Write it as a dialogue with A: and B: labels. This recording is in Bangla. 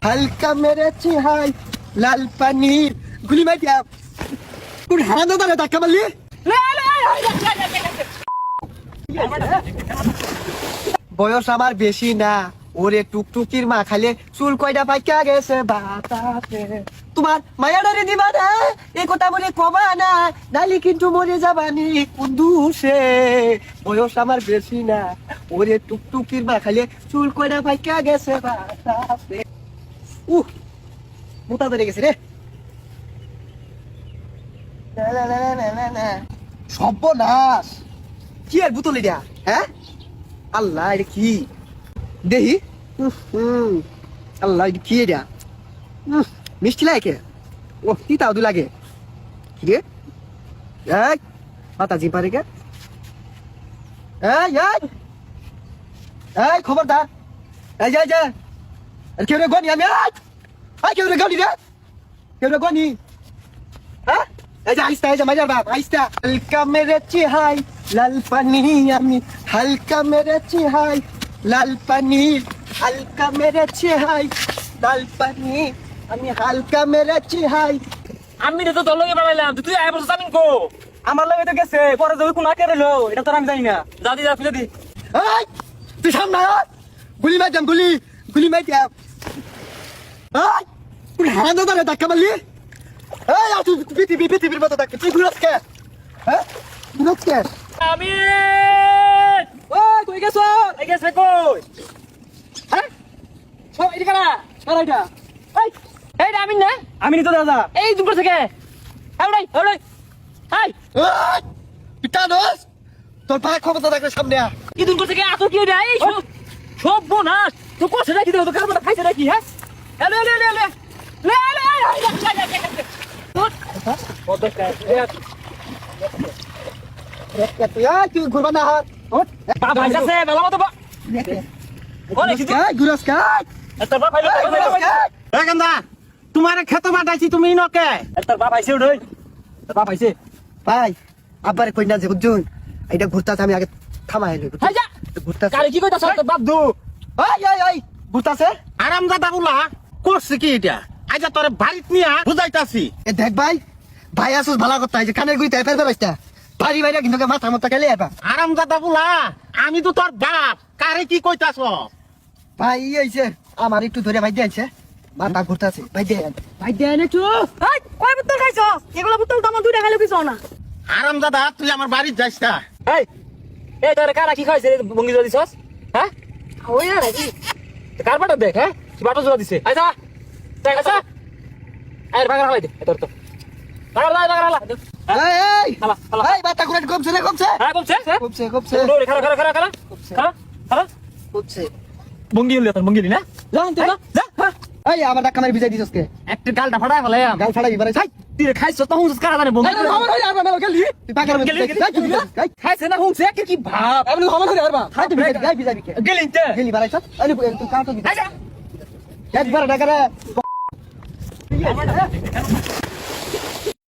A: হালকা মেরেছি হাই লাল পানির গুলি মাই দিয়া কোন হারান দাদা ধাক্কা মারলি বয়স আমার বেশি না ওরে টুকটুকির মা খালে চুল কয়টা পাইকা গেছে বাতাসে তোমার মায়াডারে দিবা না এই কথা বলে কবা না নালি কিন্তু মরে যাবানি কুন্দুসে বয়স আমার বেশি না ওরে টুকটুকির মা খালে চুল কয়টা পাইকা গেছে বাতাসে মোটা ধরে গেছে রে সর্বনাশ কি আর বুতলে দিয়া হ্যাঁ আল্লাহ এটা কি দেহি আল্লাহ এটা কি এটা মিষ্টি লাগে ও কি তাও দু লাগে কি রে মাতা জি পারে কে এই খবরদার এই যা কেউ রে গনি আমি কেউ রে গনি রে কেউ রে গনি হ্যাঁ এই যে আইস্তা এই যে মজার বাপ আইস্তা হালকা মেরেছি হাই লাল পানি আমি হালকা মেরেছি হাই লাল পানি হালকা মেরেছি হাই লাল পানি আমি হালকা মেরেছি হাই
B: আমি তো তোর লগে বানাইলাম তুই আয় বসে জানিন কো আমার লগে তো গেছে পরে যাবে কোন আকে রইলো এটা তো আমি জানি না যা ফেলে দি
A: এই তুই সামনে আয় গুলি মার যাম গুলি মার যাম এই তুই হারান দাদা ধাক্কা মারলি এই আর তুই পৃথিবীর মতো ধাক্কা তুই ঘুরাস কে হ্যাঁ ঘুরাস কে
B: আমি ওই কই গেছো এই গেছে কই হ্যাঁ সব এদিকে কারা কারা এটা এই আমি না আমি তো দাদা এই দুপুর থেকে আউড়াই হাই
A: পিটানোস তোর ভাই ক্ষমতা থাকলে সামনে আ
B: কি দুপুর থেকে আসো কি রে এই সব বোনাস তো কোছে নাকি তো কারণ খাইছে নাকি হ্যাঁ লে
A: তুই ঘুরবা না হাত
B: বাবা আইছে বেলা মতো
A: ঘুরাস কা
B: তোর বাপ আইলো
C: গান্দা তোমার খেতে বাটাইছি তুমি নকে
B: তোর বাপ আইছে ওই তোর বাপ আইছে
A: ভাই আব্বারে কই না যে বুঝুন এটা ঘুরতাছে আমি আগে থামাই লই
B: হাই যা
A: ঘুরতাছে
B: কারে কি কইতাছ তোর বাপ দু
A: এই ঘুরতাছে
C: আরামদাদা গুলা করছে কি এটা আজ তোরে বাড়িত নিয়া বুঝাইতাছি
A: এ দেখ ভাই আসুস ভালো কথা যে কানের গুইতে ফেলবে বাইস্তা ভারী ভাইরা কিন্তু মাথা খেলে এবা
C: আরামদাদা গুলা আমি তো তোর বাপ কারে কি কইতাছ
A: ভাই আইছে আমার একটু ধরে ভাই দিয়েছে মাথা ঘুরতাছে ভাই দেন একটু
D: এই কয় বোতল খাইছো এগুলা বোতল তো আমার দুইটা খাইলে কিছু না
C: আরামদাদা তুই আমার বাড়িত যাইস না
B: এই তোর কারা কি খাইছে বঙ্গি জোড়া দিছস হ্যাঁ
D: ওই না নাকি
B: কার বাটা দেখ হ্যাঁ কি বাটা জোড়া দিছে আইসা আইসা আয় ভাগা হালাই দে তোর তো ভাগা
A: এই
B: হালা
A: এই মাথা ঘুরে কমছে
B: হ্যাঁ কমছে দৌড়ে খারা
A: কমছে
B: বঙ্গি হলে তোর বঙ্গি না যা যা
A: এই আমার ধাক্কা মারি ভিজাই দিছস কে
B: একটা গালটা ফাটাই ফেলে
A: গাল ফাড়াই বারে ছাই
B: তুই খাইছ তো হুঁস কারা জানে বঙ্গি
A: তুই পাকার মধ্যে
B: খাইছে না হুঁস কি ভাব
A: আমি হামান হরে আরবা হাই তুই গাই ভিজাবি কে
B: গেলিন তে
A: গেলি বারাইছ আরে তুই কাটো
B: আইসা
A: একবার ডাকারে